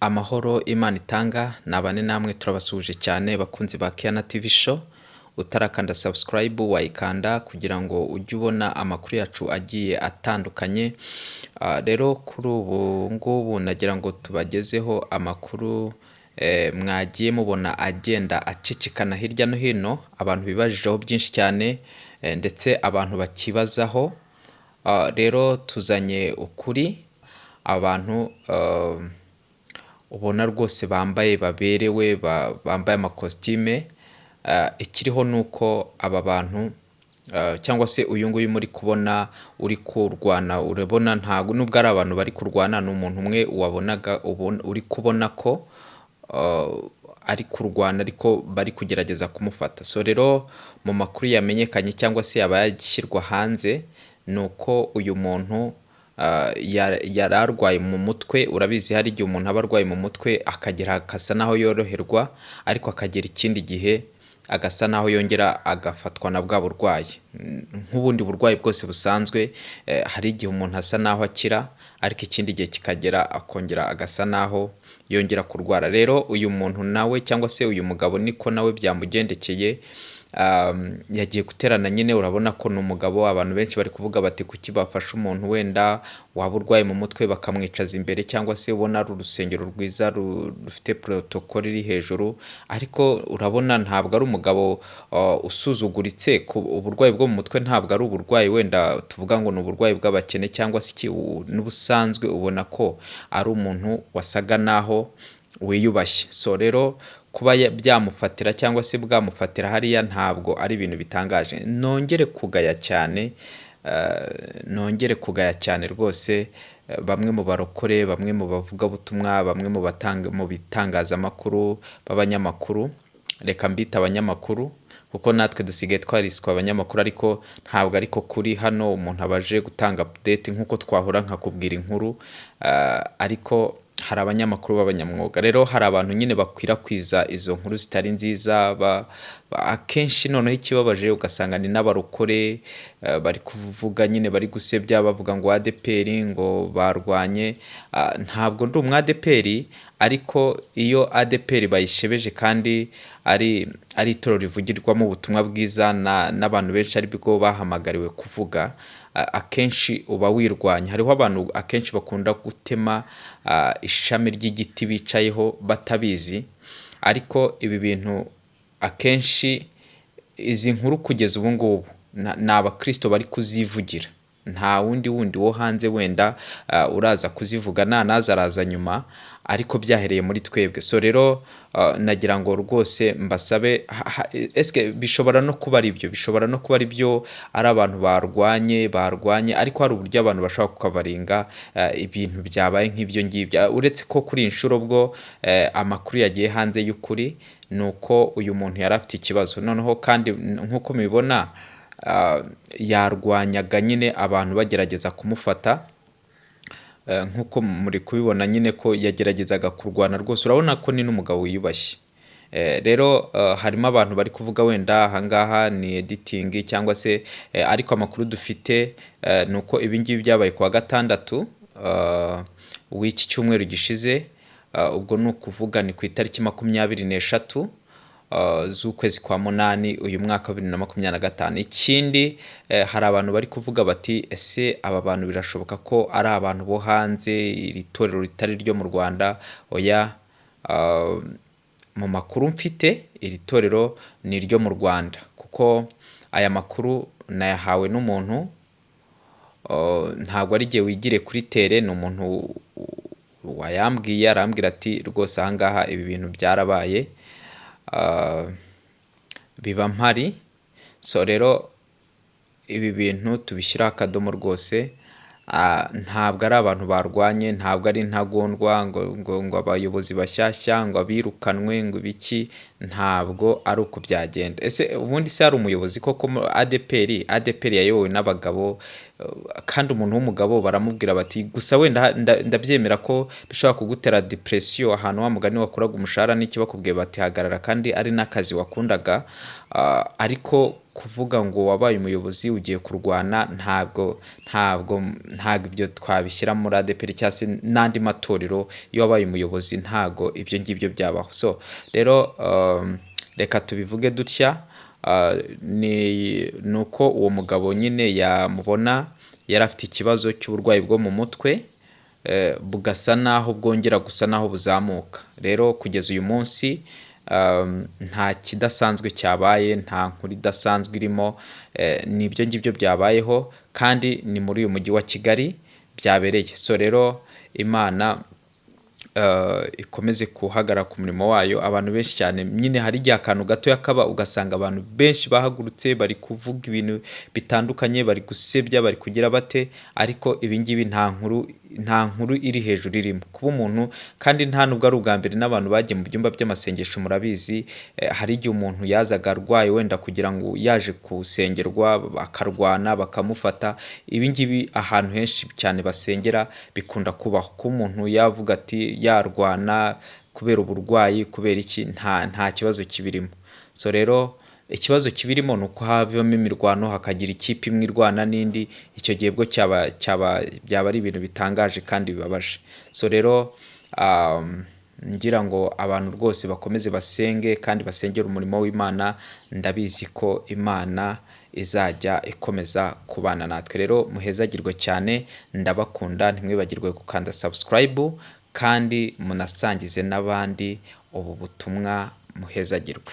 Amahoro Imana itanga nabane namwe turabasuhuje cyane bakunzi ba Kiana TV show, utarakanda subscribe wayikanda kugira ngo ujye ubona amakuru yacu agiye atandukanye. Rero kuri ubu ngubu nagira ngo tubagezeho amakuru mwagiye mubona agenda acicikana hirya no hino, abantu bibajijeho byinshi cyane ndetse abantu bakibazaho. Rero tuzanye ukuri, abantu ubona rwose bambaye baberewe, bambaye amakositime. Ikiriho ni uko aba bantu cyangwa se uyu nguyu muri kubona uri kurwana, urabona ntabwo nubwo ari abantu bari kurwana, ni umuntu umwe wabonaga uri kubona ko ari kurwana ariko bari kugerageza kumufata. So rero mu makuru yamenyekanye cyangwa se yaba yashyirwa hanze ni uko uyu muntu yari arwaye mu mutwe. Urabizi hari igihe umuntu aba arwaye mu mutwe akagera agasa naho yoroherwa, ariko akagera ikindi gihe agasa naho yongera agafatwa na bwa burwayi. Nk'ubundi burwayi bwose busanzwe, hari igihe umuntu asa naho akira ariko ikindi gihe kikagera akongera agasa naho yongera kurwara. Rero uyu muntu nawe cyangwa se uyu mugabo niko nawe byamugendekeye. Yagiye guterana nyine, urabona ko ni umugabo. Abantu benshi bari kuvuga bati kuki bafasha umuntu wenda waba urwaye mu mutwe bakamwicaza imbere, cyangwa se ubona ari urusengero rwiza rufite protocol iri hejuru, ariko urabona ntabwo ari umugabo usuzuguritse. Uburwayi bwo mu mutwe ntabwo ari uburwayi wenda tuvuga ngo ni uburwayi bw'abakene cyangwa se iki, n'ubusanzwe ubona ko ari umuntu wasaga naho wiyubashye. So rero kuba byamufatira cyangwa se bwamufatira hariya ntabwo ari ibintu bitangaje. Nongere kugaya cyane rwose bamwe mu barokore, bamwe mu bavugabutumwa, bamwe mu bitangazamakuru b'abanyamakuru. Reka mbita abanyamakuru kuko natwe dusigaye twariswe abanyamakuru, ariko ntabwo ariko kuri hano. Umuntu abaje gutanga update nk'uko twahora nkakubwira inkuru, ariko hari abanyamakuru b'abanyamwuga. Rero hari abantu nyine bakwirakwiza izo nkuru zitari nziza, akenshi noneho ikibabaje ugasanga ni n'abarokore bari kuvuga nyine, bari gusebya bavuga ngo ADPR ngo barwanye. Ntabwo ndi umwadepr, ariko iyo ADPR bayishebeje kandi ari itorero rivugirwamo ubutumwa bwiza n'abantu benshi ari bwo bahamagariwe kuvuga, akenshi uba wirwanya. Hariho abantu akenshi bakunda gutema ishami ry'igiti bicayeho batabizi, ariko ibi bintu akenshi izi nkuru kugeza ubu ngubu ni abakristo bari kuzivugira, nta wundi wo hanze wenda uraza kuzivuga, naza araza nyuma, ariko byahereye muri twebwe. So rero nagira ngo rwose mbasabe, eske bishobora no kuba ari byo, bishobora no kuba ari byo, ari abantu barwanye, ariko hari uburyo abantu bashobora kukabaringa ibintu byabaye nk'ibyo ngibyo. Uretse ko kuri inshuro bwo amakuru yagiye hanze y'ukuri ni uko uyu muntu yari afite ikibazo, noneho kandi nk'uko mubibona yarwanyaga nyine abantu bagerageza kumufata. Nk'uko muri kubibona nyine ko yageragezaga kurwana rwose, urabona ko ni n'umugabo wiyubashye. Rero harimo abantu bari kuvuga wenda ahangaha ni editing cyangwa se, ariko amakuru dufite ni uko ibingibi byabaye kuwa gatandatu w'iki cyumweru gishize. Ubwo ni ukuvuga ni ku itariki 26 z'ukwezi kwa munani uyu mwaka 2025. Ikindi hari abantu bari kuvuga bati ese aba bantu birashoboka ko ari abantu bo hanze, iri torero ritari ryo mu Rwanda? Oya, mu makuru mfite iri torero ni ryo mu Rwanda, kuko aya makuru nayahawe n'umuntu, ntabwo ari igihe wigire kuri tere, ni umuntu wayambwiye, arambwira ati rwose ahangaha ibi bintu byarabaye, biba mpari. So rero ibi bintu tubishyiraho akadomo rwose. Ntabwo ari abantu barwanye, ntabwo ari intagondwa ngo abayobozi bashyashya ngo abirukanwe ngo ibiki, ntabwo ari uko byagenda. Ese ubundi se hari umuyobozi koko ADPR yayobowe n'abagabo kandi umuntu w'umugabo baramubwira bati gusa wenda ndabyemera ko bishobora kugutera depression ahantu wa mugani wakuraga umushahara n'iki bakubwiye bati hagarara kandi ari n'akazi wakundaga, ariko kuvuga ngo wabaye umuyobozi ugiye kurwana ntabwo ibyo twabishyira muri ADEPR cyangwa se n'andi matorero. Iyo wabaye umuyobozi ntabwo ibyo ngibyo byabaho. So rero reka tubivuge dutya, ni uko uwo mugabo nyine yamubona yari afite ikibazo cy'uburwayi bwo mu mutwe, bugasa naho bwongera gusa naho buzamuka. Rero kugeza uyu munsi nta kidasanzwe cyabaye, nta nkuru idasanzwe irimo, ni ibyo ngibyo byabayeho kandi ni muri uyu mujyi wa Kigali byabereye. So rero Imana ikomeze kuhagarara ku murimo wayo. Abantu benshi cyane nyine hari igihe akantu gatoya kaba ugasanga abantu benshi bahagurutse bari kuvuga ibintu bitandukanye, bari gusebya, bari kugira bate, ariko ibi ngibi nta nkuru iri hejuru irimo. Kuba umuntu kandi nta nubwo ari ubwa mbere n'abantu bagiye mu byumba by'amasengesho murabizi, hari igihe umuntu yazaga arwaye wenda kugira ngo yaje kusengerwa bakarwana bakamufata. Ibi ngibi ahantu henshi cyane basengera bikunda kubaho, ko umuntu yavuga ati yarwana kubera uburwayi kubera iki, nta kibazo kibirimo. So rero ikibazo kibirimo ni uko havamo imirwano, hakagira ikipe imwe irwana n'indi, icyo gihe bwo byaba ari ibintu bitangaje kandi bibabaje. So rero ngira ngo abantu rwose bakomeze basenge kandi basengere umurimo w'Imana. Ndabizi ko Imana izajya ikomeza kubana natwe. Rero muhezagirwe cyane, ndabakunda, ntimwibagirwe gukanda subscribe kandi munasangize n'abandi ubu butumwa. Muhezagirwe.